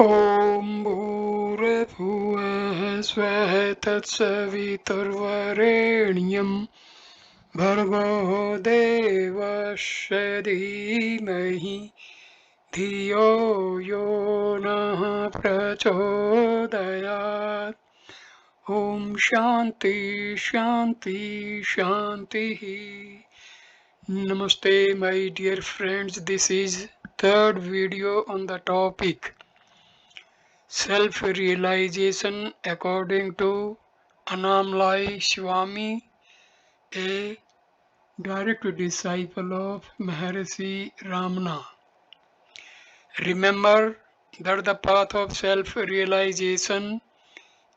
ॐ भूर्भुवः स्वः तत्सवितुर्वरेण्यं भर्गो देवस्य धीमहि धियो यो नः प्रचोदयात् ॐ शान्ति शान्ति शान्तिः. Namaste my dear friends, this is third video on the topic self-realization according to Annamalai Swami, a direct disciple of Maharishi Ramana. Remember that the path of self-realization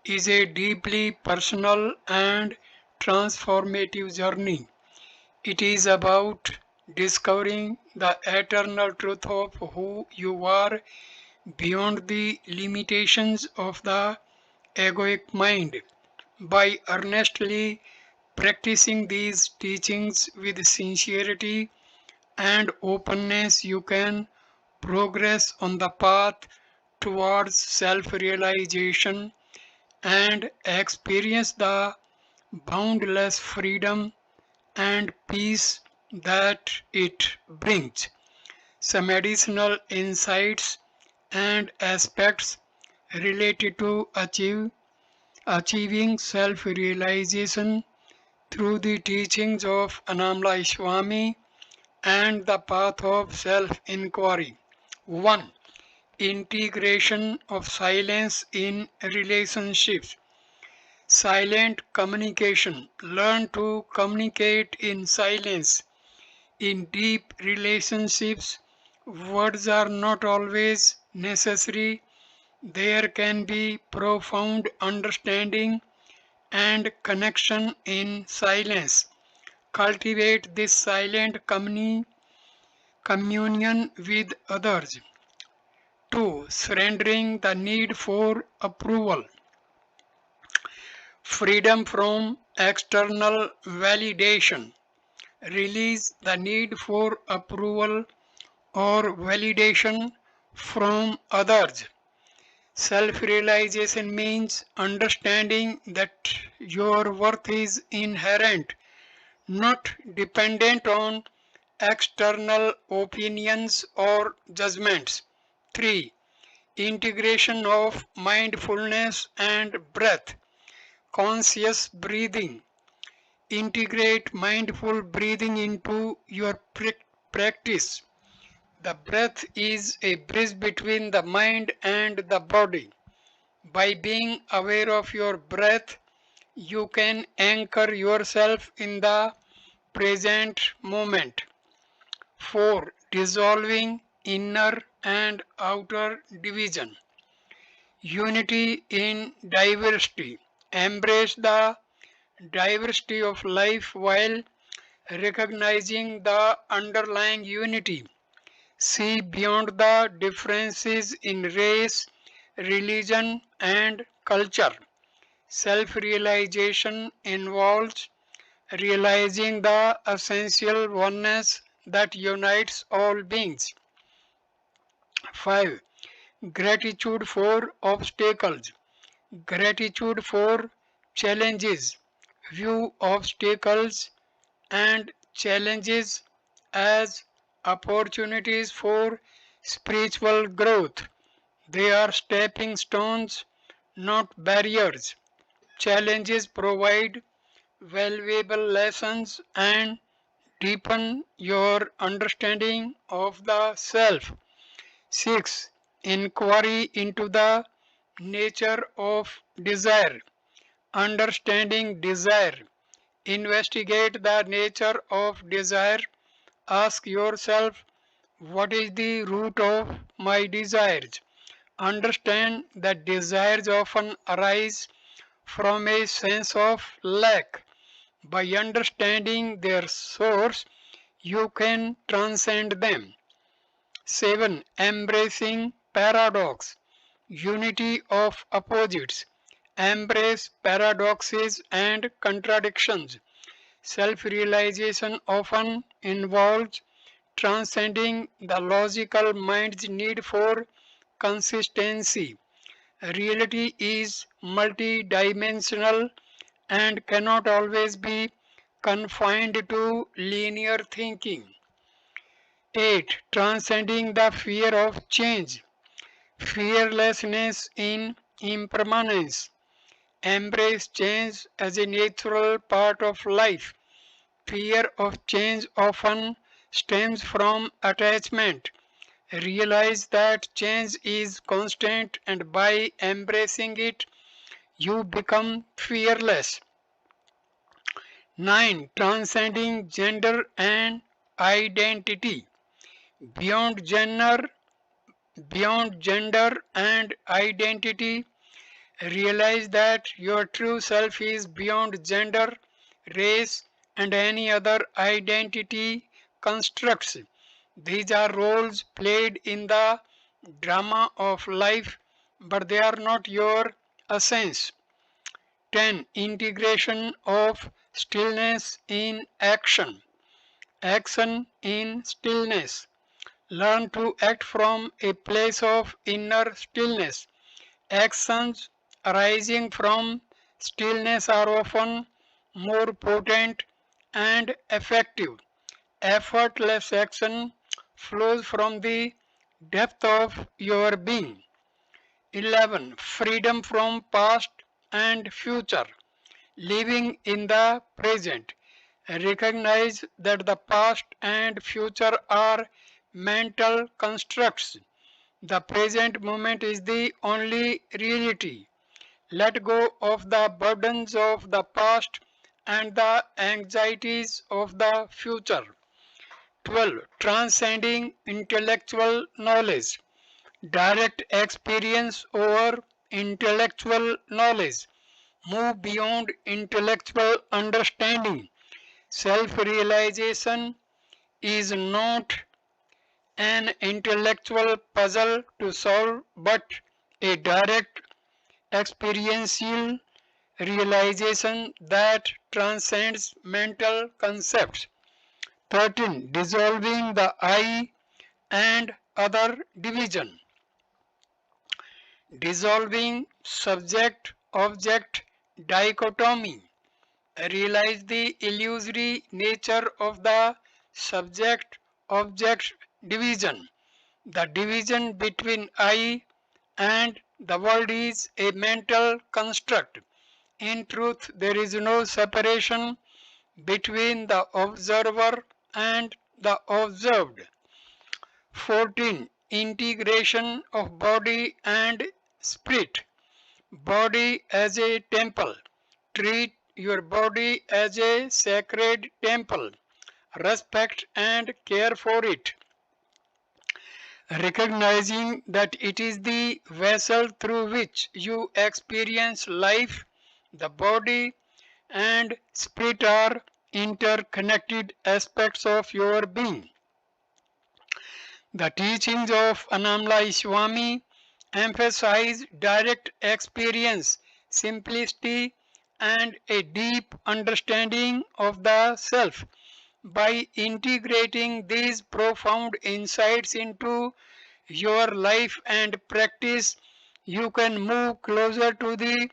is a deeply personal and transformative journey. It is about discovering the eternal truth of who you are beyond the limitations of the egoic mind. By earnestly practicing these teachings with sincerity and openness, you can progress on the path towards self realization and experience the boundless freedom and peace that it brings. Some additional insights and aspects related to achieving self-realization through the teachings of Annamalai Swami and the path of self-inquiry. 1. Integration of silence in relationships. Silent communication. Learn to communicate in silence. In deep relationships, words are not always necessary. There can be profound understanding and connection in silence. Cultivate this silent communion with others. 2. Surrendering the need for approval. Freedom from external validation. Release the need for approval or validation from others. Self-realization means understanding that your worth is inherent, not dependent on external opinions or judgments. 3. Integration of mindfulness and breath. Conscious breathing. Integrate mindful breathing into your practice. The breath is a bridge between the mind and the body. By being aware of your breath, you can anchor yourself in the present moment. 4. Dissolving inner and outer division. Unity in diversity. Embrace the diversity of life while recognizing the underlying unity. See beyond the differences in race, religion, and culture. Self-realization involves realizing the essential oneness that unites all beings. 5. Gratitude for obstacles. Gratitude for challenges. View obstacles and challenges as opportunities for spiritual growth. They are stepping stones, not barriers. Challenges provide valuable lessons and deepen your understanding of the self. 6. Inquiry into the nature of desire. Understanding desire. Investigate the nature of desire. Ask yourself, what is the root of my desires? Understand that desires often arise from a sense of lack. By understanding their source, you can transcend them. 7. Embracing paradox. Unity of opposites. Embrace paradoxes and contradictions. Self-realization often involves transcending the logical mind's need for consistency. Reality is multidimensional and cannot always be confined to linear thinking. 8. Transcending the fear of change. Fearlessness in impermanence. Embrace change as a natural part of life. Fear of change often stems from attachment. Realize that change is constant, and by embracing it, you become fearless. 9. Transcending gender and identity. Beyond gender, beyond gender and identity, realize that your true self is beyond gender, race, and any other identity constructs. These are roles played in the drama of life, but they are not your essence. 10. Integration of stillness in action. Action in stillness. Learn to act from a place of inner stillness. Actions arising from stillness are often more potent and effective. Effortless action flows from the depth of your being. 11. Freedom from past and future. Living in the present. Recognize that the past and future are mental constructs. The present moment is the only reality. Let go of the burdens of the past and the anxieties of the future. 12. Transcending intellectual knowledge. Direct experience over intellectual knowledge. Move beyond intellectual understanding. Self-realization is not an intellectual puzzle to solve, but a direct experiential realization that transcends mental concepts. 13. Dissolving the I and other division. Dissolving subject-object dichotomy. Realize the illusory nature of the subject-object division. The division between I and the world is a mental construct. In truth, there is no separation between the observer and the observed. 14. Integration of body and spirit. Body as a temple. Treat your body as a sacred temple. Respect and care for it, recognizing that it is the vessel through which you experience life. The body and spirit are interconnected aspects of your being. The teachings of Annamalai Swami emphasize direct experience, simplicity, and a deep understanding of the self. By integrating these profound insights into your life and practice, you can move closer to the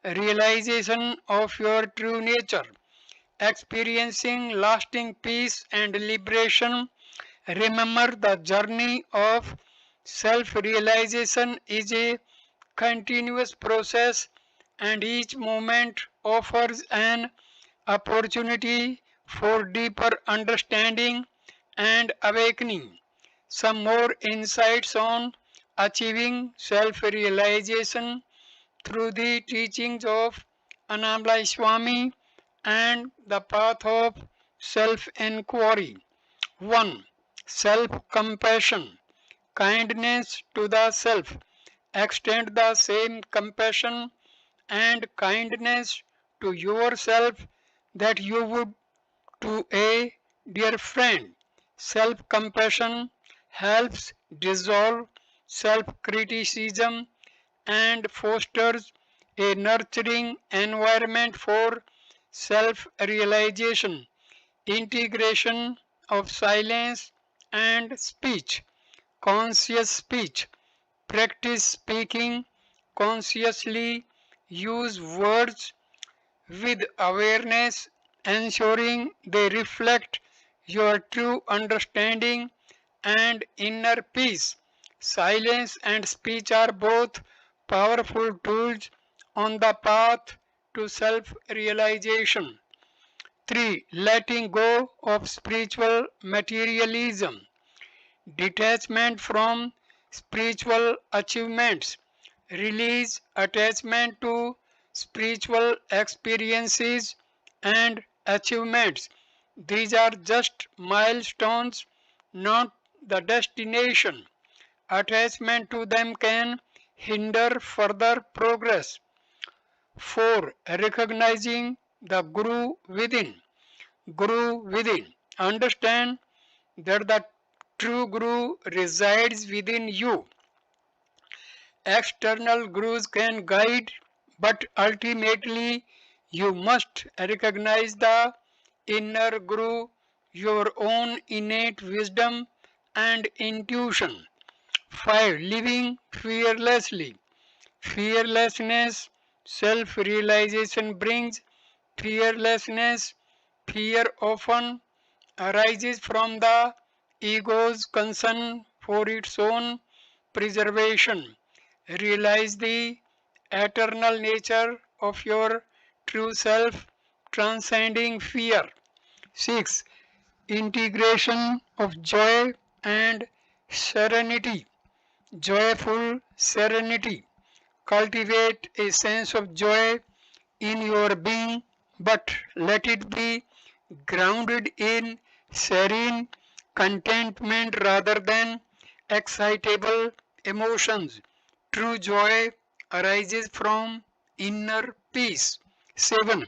realization of your true nature, experiencing lasting peace and liberation. Remember, the journey of self realization is a continuous process, and each moment offers an opportunity for deeper understanding and awakening. Some more insights on achieving self realization through the teachings of Annamalai Swami and the path of self inquiry. 1. Self compassion. Kindness to the self. Extend the same compassion and kindness to yourself that you would to a dear friend. Self compassion helps dissolve self criticism and fosters a nurturing environment for self realization. Integration of silence and speech. Conscious speech. Practice speaking consciously. Use words with awareness, ensuring they reflect your true understanding and inner peace. Silence and speech are both powerful tools on the path to self realization. 3. Letting go of spiritual materialism. Detachment from spiritual achievements. Release attachment to spiritual experiences and achievements. These are just milestones, not the destination. Attachment to them can hinder further progress. 4. Recognizing the Guru within. Guru within. Understand that the true Guru resides within you. External gurus can guide, but ultimately you must recognize the inner Guru, your own innate wisdom and intuition. 5. Living fearlessly. Fearlessness, self realization brings fearlessness. Fear often arises from the ego's concern for its own preservation. Realize the eternal nature of your true self, transcending fear. 6. Integration of joy and serenity. Joyful serenity. Cultivate a sense of joy in your being, but let it be grounded in serene contentment rather than excitable emotions. True joy arises from inner peace. 7.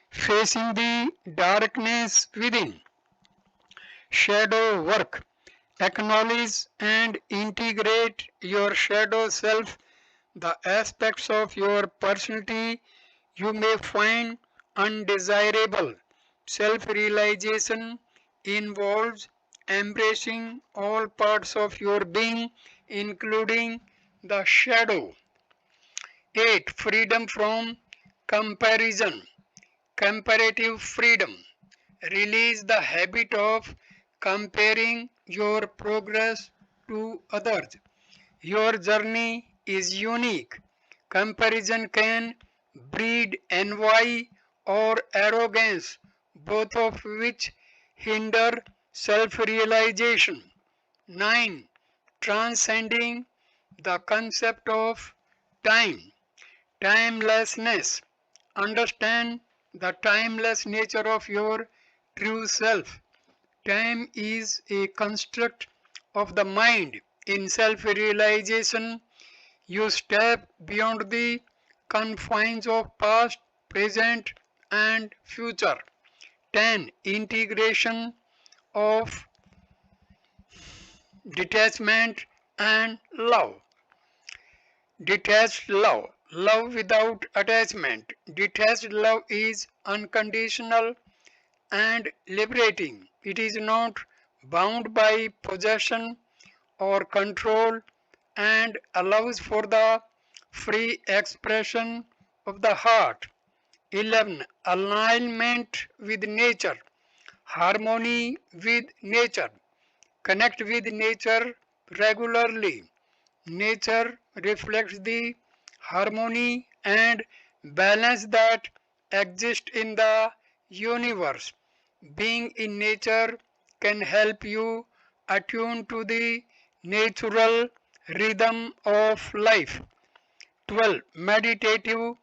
Facing the darkness within. Shadow work. Acknowledge and integrate your shadow self, the aspects of your personality you may find undesirable. Self realization involves embracing all parts of your being, including the shadow. 8. Freedom from comparison. Comparative freedom. Release the habit of comparing your progress to others. Your journey is unique. Comparison can breed envy or arrogance, both of which hinder self realization. 9. Transcending the concept of time. Timelessness. Understand the timeless nature of your true self. Time is a construct of the mind. In self realization, you step beyond the confines of past, present, and future. 10. Integration of detachment and love. Detached love. Love without attachment. Detached love is unconditional and liberating. It is not bound by possession or control and allows for the free expression of the heart. 11. Alignment with nature. Harmony with nature. Connect with nature regularly. Nature reflects the harmony and balance that exist in the universe. Being in nature can help you attune to the natural rhythm of life. 12. Meditative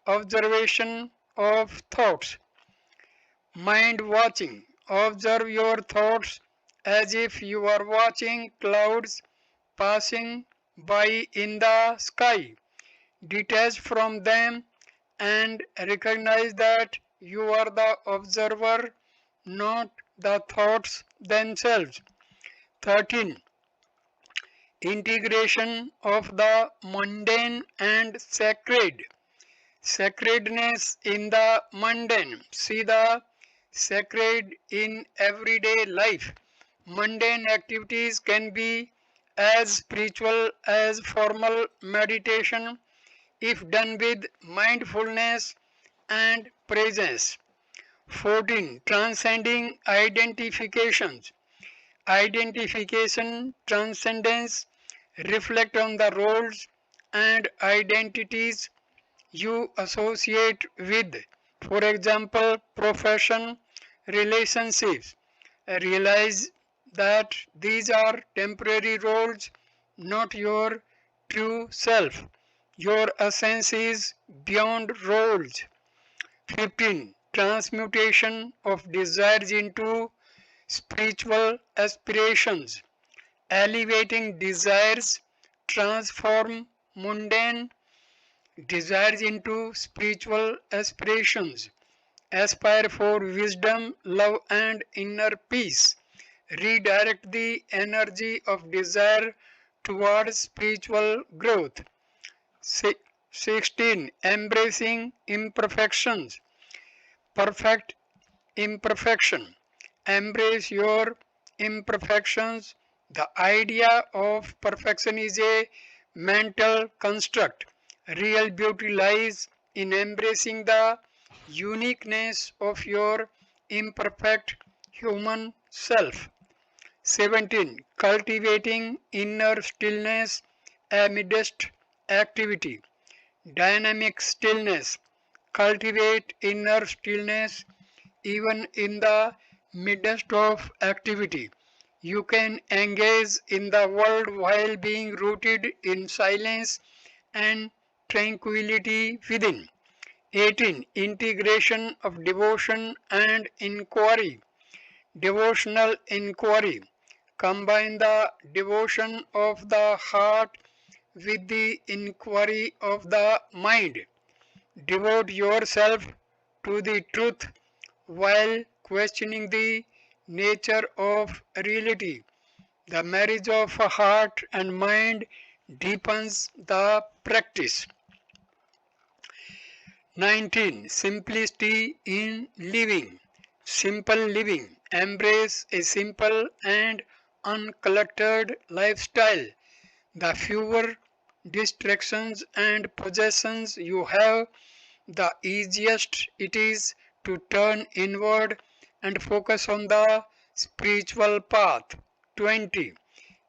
observation of thoughts. Mind watching. Observe your thoughts as if you are watching clouds passing by in the sky. Detach from them and recognize that you are the observer, not the thoughts themselves. 13. Integration of the mundane and sacred. Sacredness in the mundane. See the sacred in everyday life. Mundane activities can be as spiritual as formal meditation if done with mindfulness and presence. 14. Transcending identifications. Identification, transcendence, reflect on the roles and identities you associate with. For example, profession, relationships. Realize that these are temporary roles, not your true self. Your essence is beyond roles. 15. Transmutation of desires into spiritual aspirations. Elevating desires transform mundane desires into spiritual aspirations. Aspire for wisdom, love, and inner peace. Redirect the energy of desire towards spiritual growth. 16. Embracing imperfections. Perfect imperfection. Embrace your imperfections. The idea of perfection is a mental construct. Real beauty lies in embracing the uniqueness of your imperfect human self. 17. Cultivating inner stillness amidst activity. Dynamic stillness. Cultivate inner stillness even in the midst of activity. You can engage in the world while being rooted in silence and tranquility within. 18. Integration of devotion and inquiry. Devotional inquiry. Combine the devotion of the heart with the inquiry of the mind. Devote yourself to the truth while questioning the nature of reality. The marriage of heart and mind deepens the practice. 19. Simplicity in living. Simple living. Embrace a simple and uncluttered lifestyle. The fewer distractions and possessions you have, the easiest it is to turn inward and focus on the spiritual path. 20.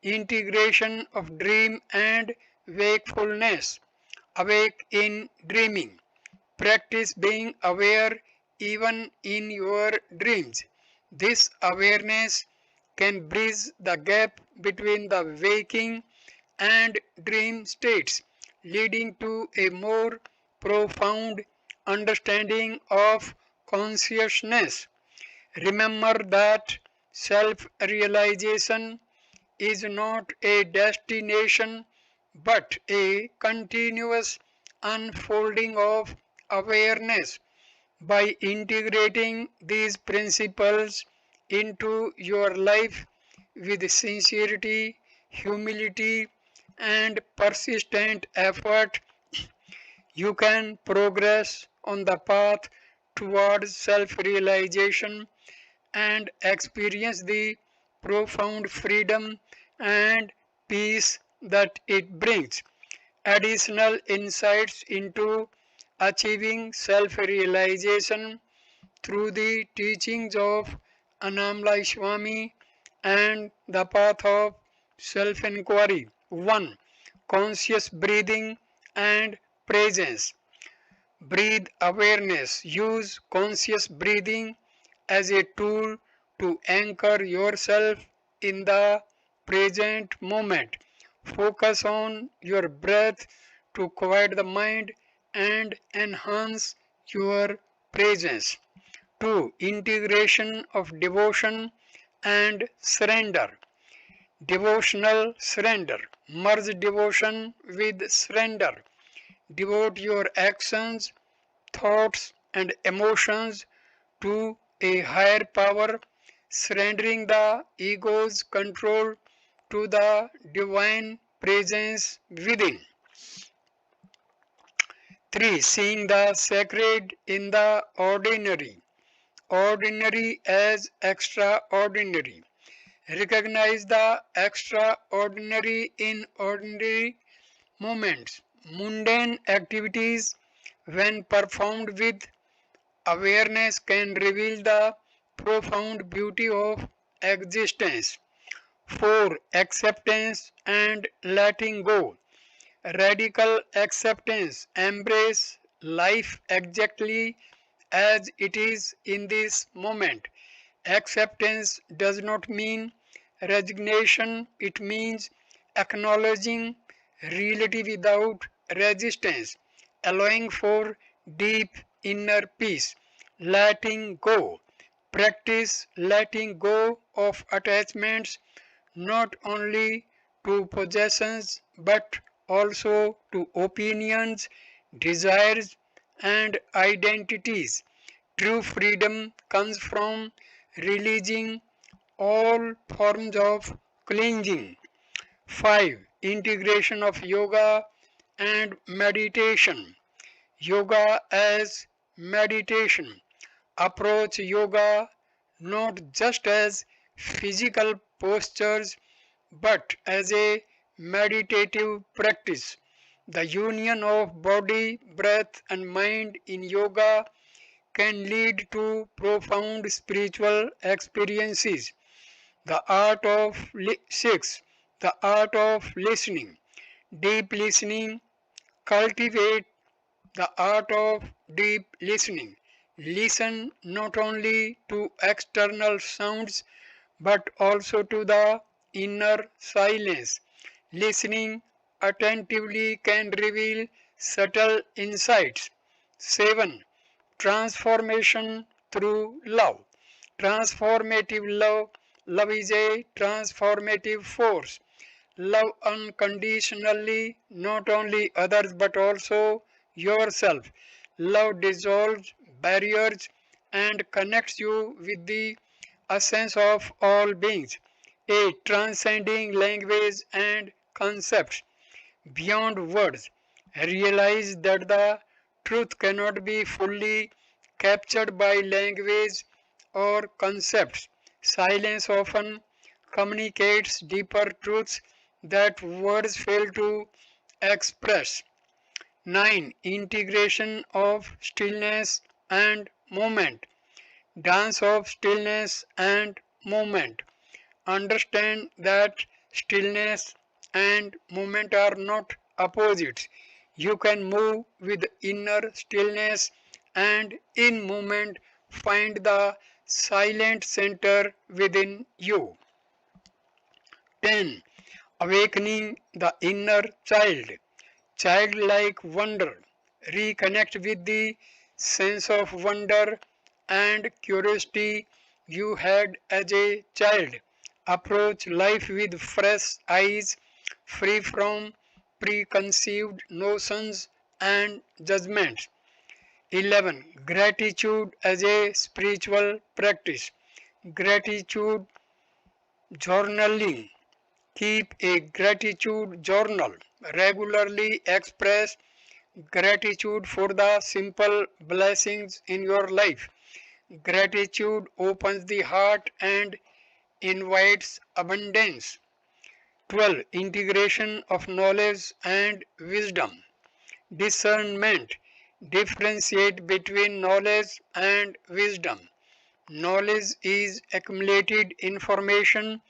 Integration of dream and wakefulness. Awake in dreaming. Practice being aware even in your dreams. This awareness can bridge the gap between the waking and dream states, leading to a more profound understanding of consciousness. Remember that self realization is not a destination but a continuous unfolding of awareness. By integrating these principles into your life with sincerity, humility, and persistent effort, you can progress on the path towards self realization and experience the profound freedom and peace that it brings. Additional insights into achieving self realization through the teachings of Annamalai Swami and the path of self inquiry. 1. Conscious breathing and presence. Breathe awareness. Use conscious breathing as a tool to anchor yourself in the present moment. Focus on your breath to quiet the mind and enhance your presence. 2. Integration of devotion and surrender. Devotional surrender. Merge devotion with surrender. Devote your actions, thoughts, and emotions to a higher power, surrendering the ego's control to the divine presence within. 3. Seeing the sacred in the ordinary. Ordinary as extraordinary. Recognize the extraordinary in ordinary moments. Mundane activities, when performed with awareness, can reveal the profound beauty of existence. 4. Acceptance and letting go. Radical acceptance. Embrace life exactly as it is in this moment. Acceptance does not mean resignation, it means acknowledging reality without resistance, allowing for deep inner peace, letting go. Practice letting go of attachments not only to possessions but also to opinions, desires, and identities. True freedom comes from releasing all forms of clinging. 5. Integration of yoga and meditation. Yoga as meditation. Approach yoga not just as physical postures but as a meditative practice. The union of body, breath, and mind in yoga can lead to profound spiritual experiences. The art of 6. The art of listening. Deep listening. Cultivate the art of deep listening. Listen not only to external sounds but also to the inner silence. Listening attentively can reveal subtle insights. 7. Transformation through love. Transformative love. Love is a transformative force. Love unconditionally not only others but also yourself. Love dissolves barriers and connects you with the essence of all beings. 8. Transcending language and concepts. Beyond words, realize that the truth cannot be fully captured by language or concepts. Silence often communicates deeper truths that words fail to express. 9. Integration of stillness and movement. Dance of stillness and movement. Understand that stillness and movement are not opposites. You can move with inner stillness and in movement find the silent center within you. 10. Awakening the inner child. Childlike wonder. Reconnect with the sense of wonder and curiosity you had as a child. Approach life with fresh eyes, free from preconceived notions and judgments. 11. Gratitude as a spiritual practice. Gratitude journaling. Keep a gratitude journal. Regularly express gratitude for the simple blessings in your life. Gratitude opens the heart and invites abundance. 12. Integration of knowledge and wisdom. Discernment. Differentiate between knowledge and wisdom. Knowledge is accumulated information.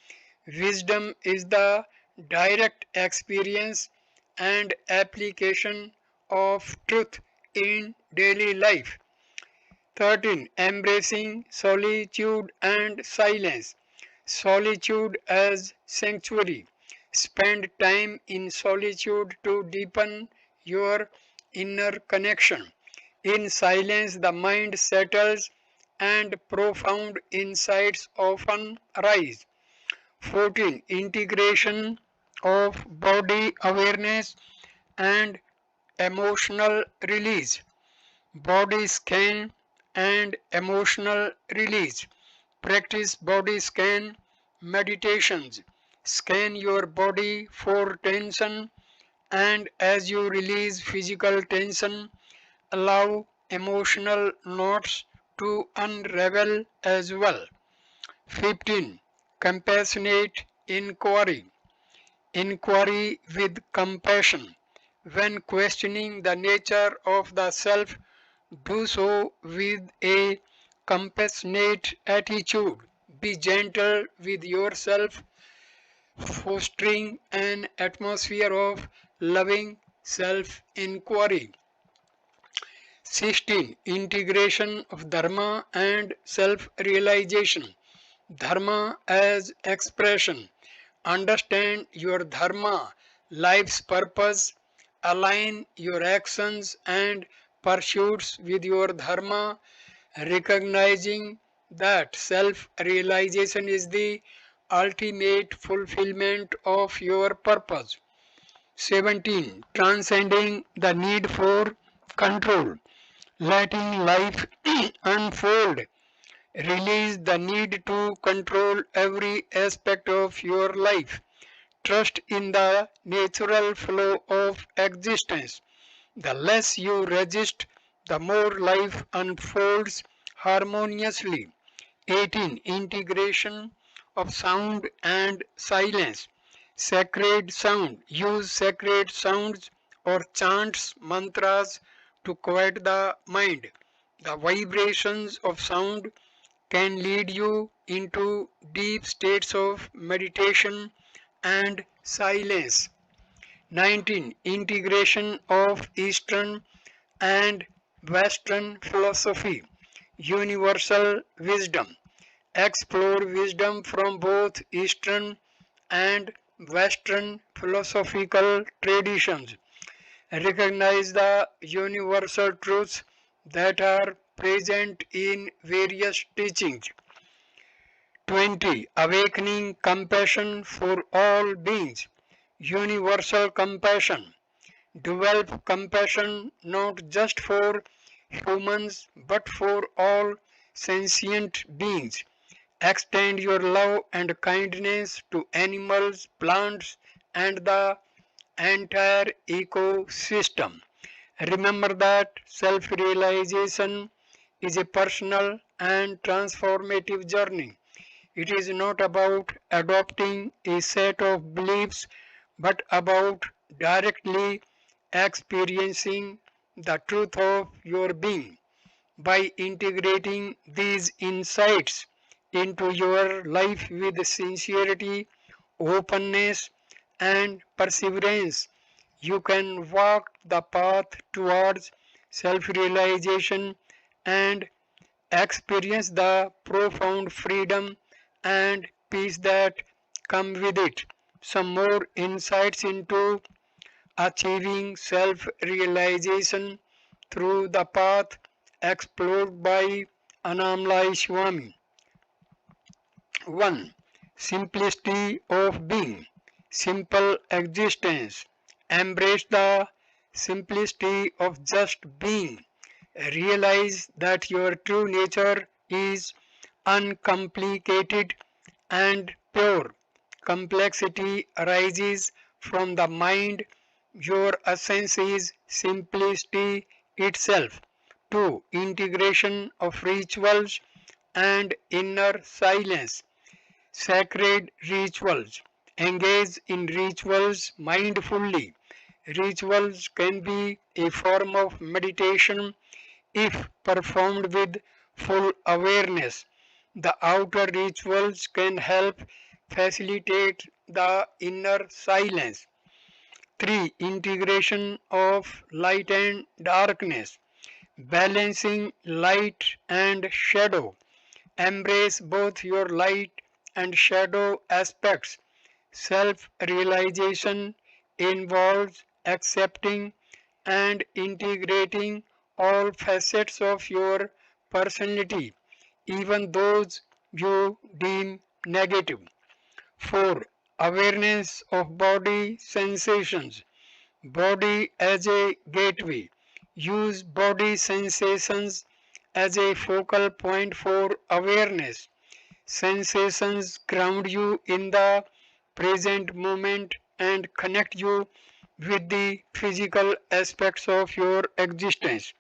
Wisdom is the direct experience and application of truth in daily life. 13. Embracing solitude and silence. Solitude as sanctuary. Spend time in solitude to deepen your inner connection. In silence, the mind settles and profound insights often arise. 14. Integration of body awareness and emotional release. Body scan and emotional release. Practice body scan meditations. Scan your body for tension and as you release physical tension, allow emotional knots to unravel as well. 15. Compassionate inquiry. Inquiry with compassion. When questioning the nature of the self, do so with a compassionate attitude. Be gentle with yourself, fostering an atmosphere of loving self inquiry. 16. Integration of Dharma and self realization. Dharma as expression. Understand your Dharma, life's purpose. Align your actions and pursuits with your Dharma, recognizing that self realization is the ultimate fulfillment of your purpose. 17. Transcending the need for control. Letting life unfold. Release the need to control every aspect of your life. Trust in the natural flow of existence. The less you resist, the more life unfolds harmoniously. 18. Integration of sound and silence. Sacred sound. Use sacred sounds or chants, mantras to quiet the mind. The vibrations of sound can lead you into deep states of meditation and silence. 19. Integration of Eastern and Western philosophy. Universal wisdom. Explore wisdom from both Eastern and Western philosophical traditions. Recognize the universal truths that are present in various teachings. 20. Awakening compassion for all beings. Universal compassion. Develop compassion not just for humans but for all sentient beings. Extend your love and kindness to animals, plants, and the entire ecosystem. Remember that self realization is a personal and transformative journey. It is not about adopting a set of beliefs but about directly experiencing the truth of your being. By integrating these insights into your life with sincerity, openness, and perseverance, you can walk the path towards self realization and experience the profound freedom and peace that come with it. Some more insights into achieving self realization through the path explored by Annamalai Swami. 1. Simplicity of being. Simple existence. Embrace the simplicity of just being. Realize that your true nature is uncomplicated and pure. Complexity arises from the mind. Your essence is simplicity itself. 2. Integration of rituals and inner silence. Sacred rituals. Engage in rituals mindfully. Rituals can be a form of meditation if performed with full awareness. The outer rituals can help facilitate the inner silence. 3. Integration of light and darkness. Balancing light and shadow. Embrace both your light and shadow aspects. Self realization involves accepting and integrating all facets of your personality, even those you deem negative. 4. Awareness of body sensations. Body as a gateway. Use body sensations as a focal point for awareness. Sensations ground you in the present moment and connect you with the physical aspects of your existence.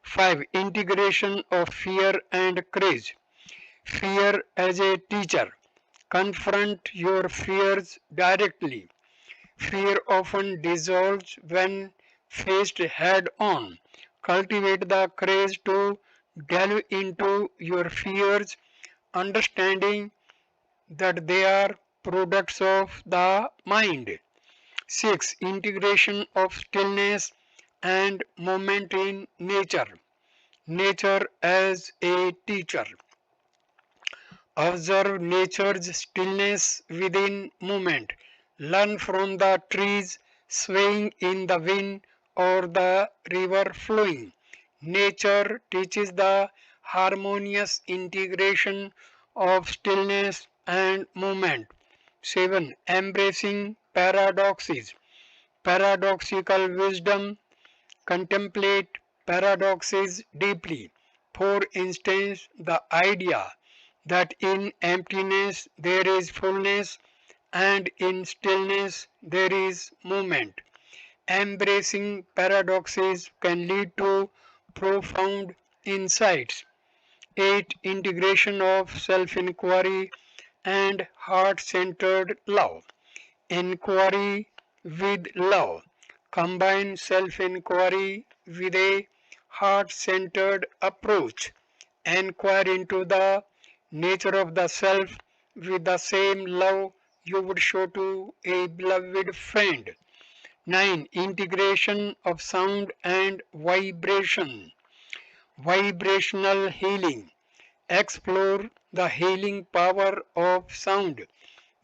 5. Integration of fear and courage. Fear as a teacher. Confront your fears directly. Fear often dissolves when faced head on. Cultivate the courage to delve into your fears, understanding that they are products of the mind. 6. Integration of stillness and movement in nature. Nature as a teacher. Observe nature's stillness within movement. Learn from the trees swaying in the wind or the river flowing. Nature teaches the harmonious integration of stillness and movement. 7. Embracing paradoxes. Paradoxical wisdom. Contemplate paradoxes deeply. For instance, the idea that in emptiness there is fullness and in stillness there is movement. Embracing paradoxes can lead to profound insights. 8. Integration of self inquiry and heart centered love. Inquiry with love. Combine self inquiry with a heart centered approach. Inquire into the nature of the self with the same love you would show to a beloved friend. 9. Integration of sound and vibration. Vibrational healing. Explore the healing power of sound,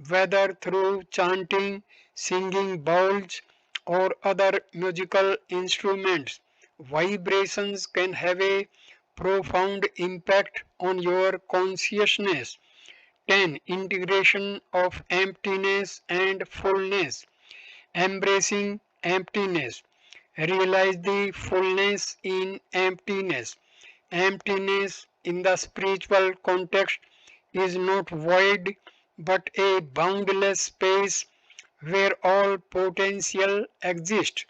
whether through chanting, singing bowls, or other musical instruments. Vibrations can have a profound impact on your consciousness. 10. Integration of emptiness and fullness. Embracing emptiness. Realize the fullness in emptiness. Emptiness in the spiritual context is not void but a boundless space where all potential exists.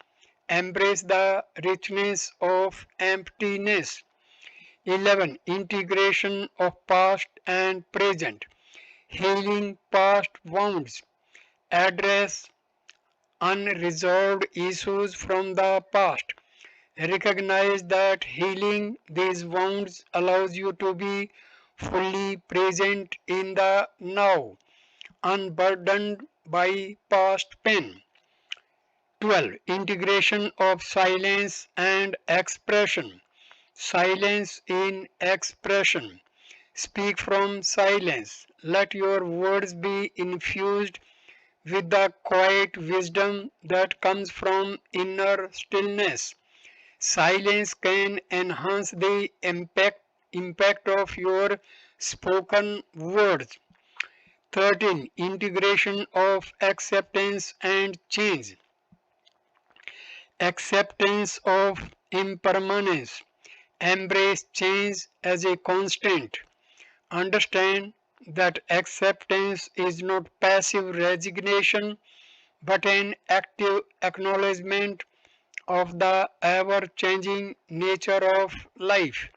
Embrace the richness of emptiness. 11. Integration of past and present. Healing past wounds. Address unresolved issues from the past. Recognize that healing these wounds allows you to be fully present in the now, unburdened by past pain. 12. Integration of silence and expression. Silence in expression. Speak from silence. Let your words be infused with the quiet wisdom that comes from inner stillness. Silence can enhance the impact of your spoken words. 13. Integration of acceptance and change. Acceptance of impermanence. Embrace change as a constant. Understand that acceptance is not passive resignation but an active acknowledgement of the ever changing nature of life.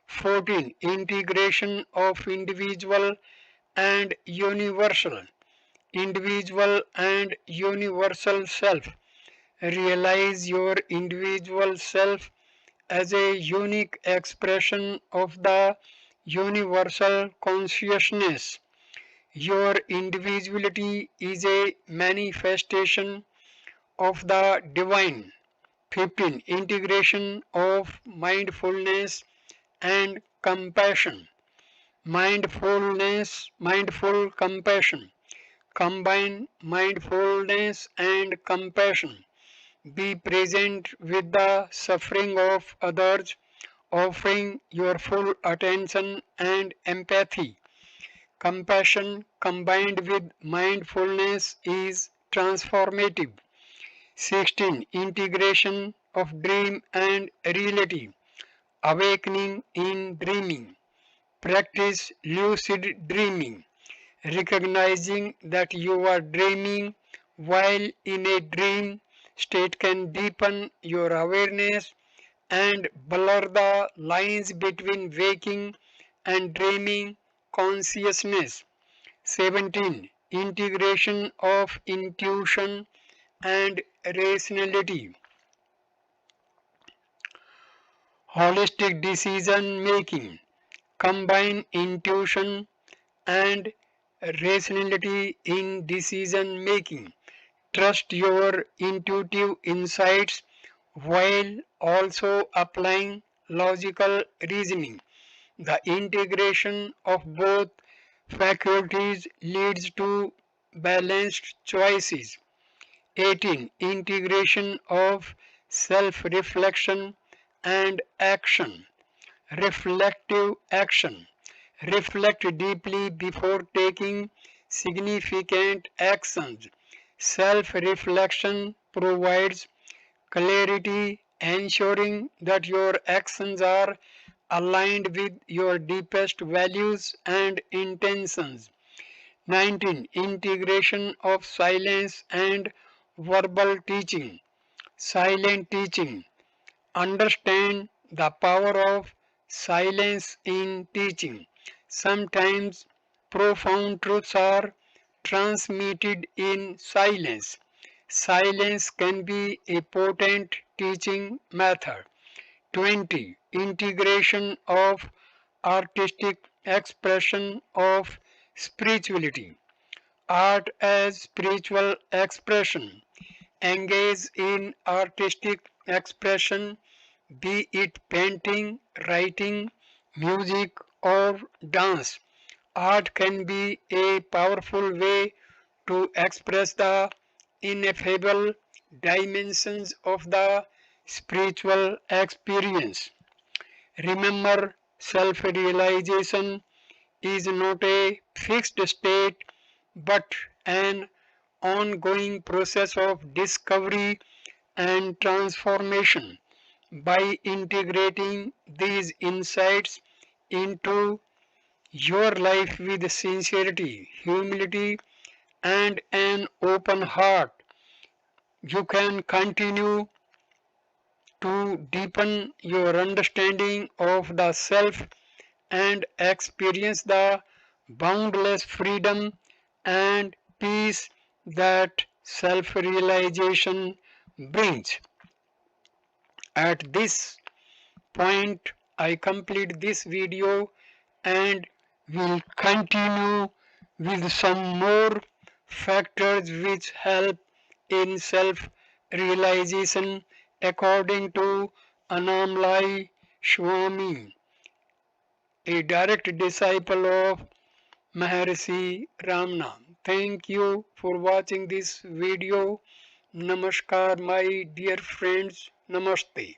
14. Integration of individual and universal. Individual and universal self. Realize your individual self as a unique expression of the universal consciousness. Your individuality is a manifestation of the divine. 15. Integration of mindfulness and compassion. Mindful compassion. Combine mindfulness and compassion. Be present with the suffering of others, offering your full attention and empathy. Compassion combined with mindfulness is transformative. 16. Integration of dream and reality. Awakening in dreaming. Practice lucid dreaming, recognizing that you are dreaming while in a dream state can deepen your awareness and blur the lines between waking and dreaming consciousness. 17. Integration of intuition and rationality. Holistic decision making. Combine intuition and rationality in decision making. Trust your intuitive insights while also applying logical reasoning. The integration of both faculties leads to balanced choices. 18. Integration of self-reflection and action. Reflective action. Reflect deeply before taking significant actions. Self-reflection provides clarity, ensuring that your actions are aligned with your deepest values and intentions. 19. Integration of silence and verbal teaching. Silent teaching. Understand the power of silence in teaching. Sometimes profound truths are transmitted in silence. Silence can be a potent teaching method. 20. Integration of artistic expression of spirituality. Art as spiritual expression. Engage in artistic expression, be it painting, writing, music, or dance. Art can be a powerful way to express the ineffable dimensions of the spiritual experience. Remember, self realization is not a fixed state but an ongoing process of discovery and transformation. By integrating these insights into your life with sincerity, humility, and an open heart, you can continue to deepen your understanding of the self and experience the boundless freedom and peace that self realization brings. At this point, I complete this video and will continue with some more factors which help in self realization according to Annamalai Swami, a direct disciple of Maharishi Ramana. Thank you for watching this video. Namaskar, my dear friends. Namaste.